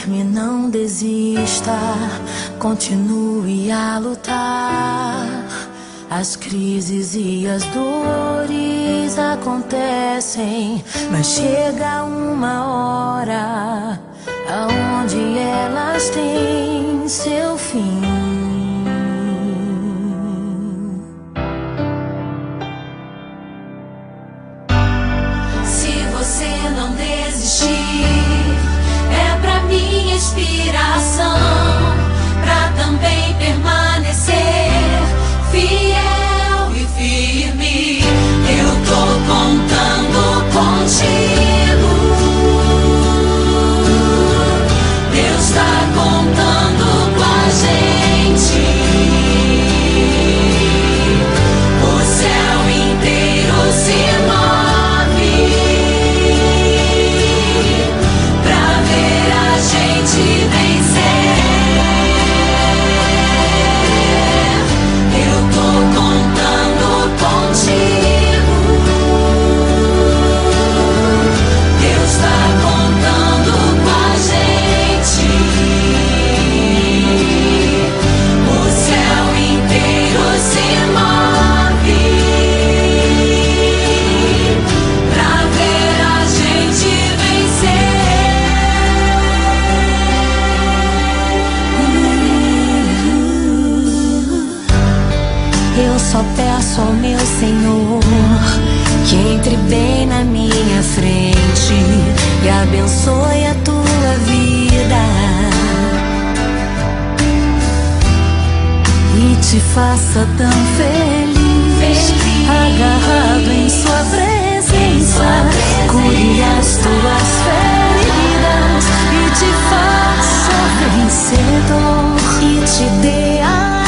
firme, não desista, continue a lutar. As crises e as dores acontecem, mas chega uma hora aonde elas têm seu fim. Se você não desistir, é pra minha inspiração, pra também permanecer fiel e firme. Eu tô contando contigo, Deus tá contando com a gente. O céu inteiro se move pra ver a gente vencer. Eu só peço ao meu Senhor que entre bem na minha frente e abençoe a tua vida e te faça tão feliz, agarrado em sua presença, cure as tuas feridas e te faça vencedor e te dê a